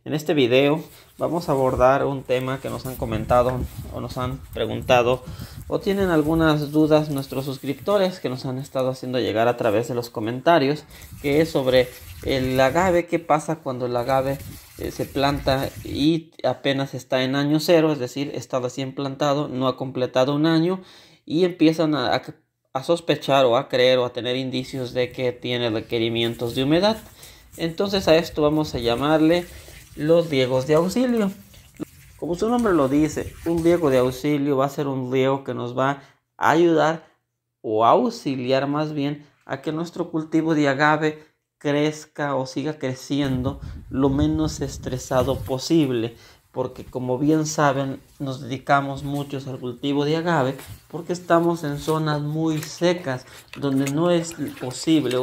En este video vamos a abordar un tema que nos han comentado o nos han preguntado o tienen algunas dudas nuestros suscriptores que nos han estado haciendo llegar a través de los comentarios, que es sobre el agave. ¿Qué pasa cuando el agave se planta y apenas está en año cero? Es decir, está recién plantado, no ha completado un año y empiezan a sospechar o a creer o a tener indicios de que tiene requerimientos de humedad. Entonces a esto vamos a llamarle los riegos de auxilio. Como su nombre lo dice, un riego de auxilio va a ser un riego que nos va a ayudar o a auxiliar más bien a que nuestro cultivo de agave crezca o siga creciendo lo menos estresado posible, porque como bien saben nos dedicamos muchos al cultivo de agave porque estamos en zonas muy secas donde no es posible,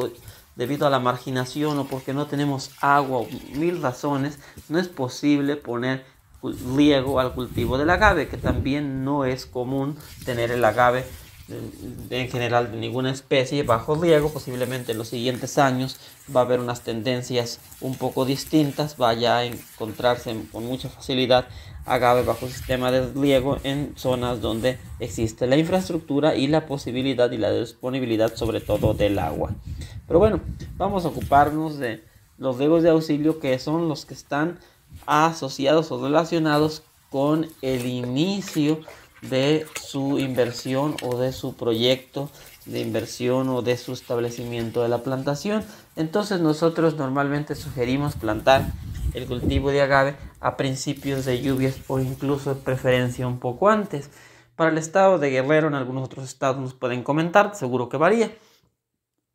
debido a la marginación o porque no tenemos agua o mil razones, no es posible poner riego al cultivo del agave, que también no es común tener el agave en general de ninguna especie bajo riego. Posiblemente en los siguientes años va a haber unas tendencias un poco distintas, vaya a encontrarse con mucha facilidad agave bajo sistema de riego en zonas donde existe la infraestructura y la posibilidad y la disponibilidad sobre todo del agua. Pero bueno, vamos a ocuparnos de los riegos de auxilio, que son los que están asociados o relacionados con el inicio de su inversión o de su proyecto de inversión o de su establecimiento de la plantación. Entonces nosotros normalmente sugerimos plantar el cultivo de agave a principios de lluvias o incluso de preferencia un poco antes. Para el estado de Guerrero, en algunos otros estados nos pueden comentar, seguro que varía.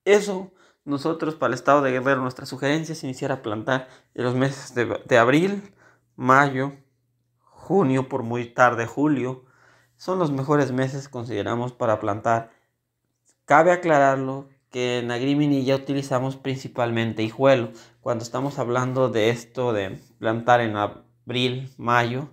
Eso, nosotros para el estado de Guerrero, nuestra sugerencia es iniciar a plantar en los meses de abril, mayo, junio, por muy tarde julio. Son los mejores meses, consideramos, para plantar. Cabe aclararlo que en Agriminilla utilizamos principalmente hijuelo. Cuando estamos hablando de esto de plantar en abril, mayo,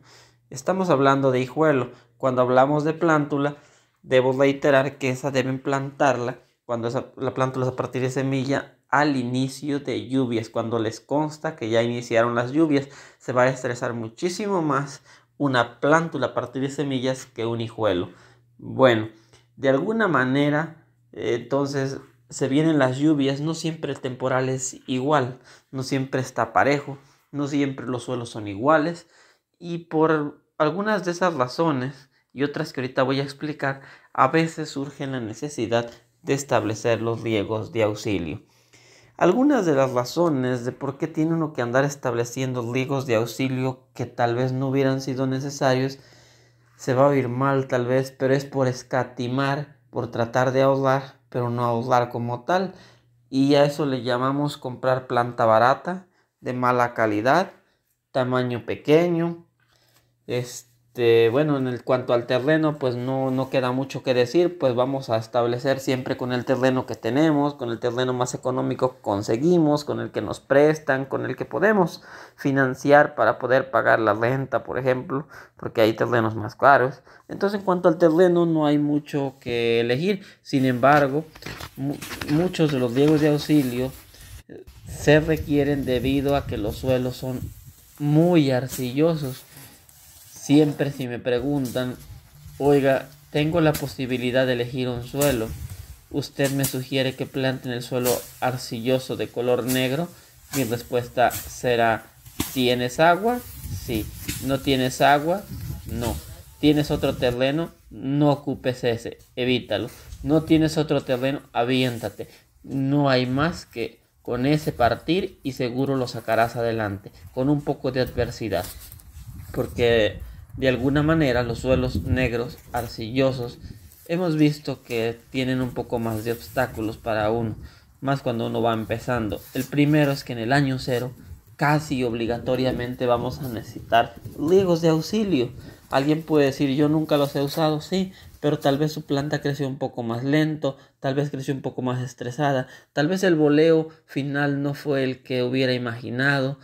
estamos hablando de hijuelo. Cuando hablamos de plántula, debo reiterar que esa deben plantarla cuando la plántula es a partir de semilla al inicio de lluvias. Cuando les consta que ya iniciaron las lluvias, se va a estresar muchísimo más una plántula a partir de semillas que un hijuelo. Bueno, de alguna manera, entonces se vienen las lluvias. No siempre el temporal es igual, no siempre está parejo, no siempre los suelos son iguales, y por algunas de esas razones y otras que ahorita voy a explicar, a veces surge la necesidad de establecer los riegos de auxilio. Algunas de las razones de por qué tiene uno que andar estableciendo riegos de auxilio que tal vez no hubieran sido necesarios, se va a oír mal tal vez, pero es por escatimar, por tratar de ahorrar, pero no ahorrar como tal. Y a eso le llamamos comprar planta barata, de mala calidad, tamaño pequeño. Bueno, en cuanto al terreno, pues no queda mucho que decir, pues vamos a establecer siempre con el terreno que tenemos, con el terreno más económico que conseguimos, con el que nos prestan, con el que podemos financiar para poder pagar la renta, por ejemplo, porque hay terrenos más caros. Entonces, en cuanto al terreno, no hay mucho que elegir. Sin embargo, muchos de los riegos de auxilio se requieren debido a que los suelos son muy arcillosos. Siempre si me preguntan, oiga, tengo la posibilidad de elegir un suelo, ¿usted me sugiere que plante en el suelo arcilloso de color negro? Mi respuesta será, ¿tienes agua? Sí. ¿No tienes agua? No. ¿Tienes otro terreno? No ocupes ese, evítalo. ¿No tienes otro terreno? Aviéntate. No hay más que con ese partir y seguro lo sacarás adelante, con un poco de adversidad. Porque de alguna manera los suelos negros, arcillosos, hemos visto que tienen un poco más de obstáculos para uno, más cuando uno va empezando. El primero es que en el año cero casi obligatoriamente vamos a necesitar riegos de auxilio. Alguien puede decir, yo nunca los he usado, sí, pero tal vez su planta creció un poco más lento, tal vez creció un poco más estresada, tal vez el boleo final no fue el que hubiera imaginado,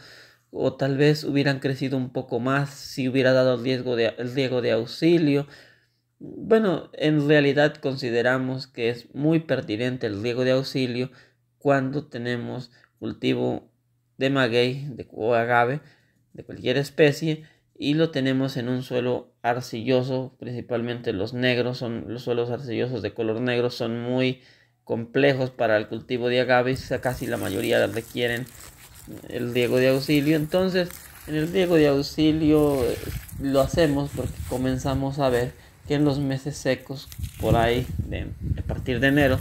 o tal vez hubieran crecido un poco más si hubiera dado el riego de auxilio. Bueno, en realidad consideramos que es muy pertinente el riego de auxilio cuando tenemos cultivo de maguey o agave de cualquier especie, y lo tenemos en un suelo arcilloso, principalmente los suelos arcillosos de color negro son muy complejos para el cultivo de agaves, casi la mayoría requieren el riego de auxilio. Entonces, en el riego de auxilio lo hacemos porque comenzamos a ver que en los meses secos, por ahí, a partir de enero,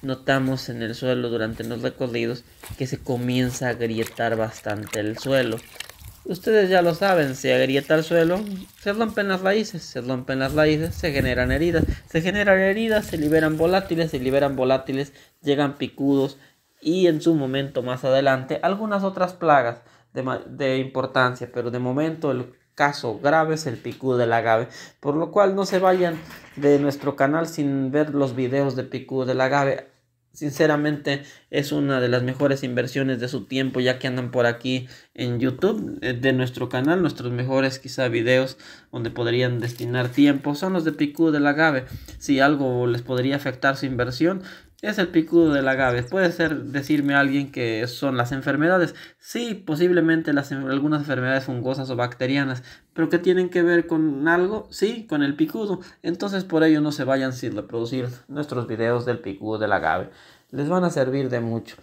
notamos en el suelo durante los recorridos que se comienza a agrietar bastante el suelo. Ustedes ya lo saben, se agrieta el suelo, se rompen las raíces, se generan heridas, se liberan volátiles, llegan picudos y en su momento más adelante algunas otras plagas de importancia, pero de momento el caso grave es el picudo del agave, por lo cual no se vayan de nuestro canal sin ver los videos de picudo del agave. Sinceramente es una de las mejores inversiones de su tiempo, ya que andan por aquí en YouTube de nuestro canal. Nuestros mejores quizá videos donde podrían destinar tiempo son los de picudo del agave. Si algo les podría afectar su inversión, es el picudo del agave. Puede ser decirme alguien que son las enfermedades. Sí, posiblemente algunas enfermedades fungosas o bacterianas, pero que tienen que ver con algo, sí, con el picudo. Entonces por ello no se vayan sin reproducir nuestros videos del picudo del agave. Les van a servir de mucho.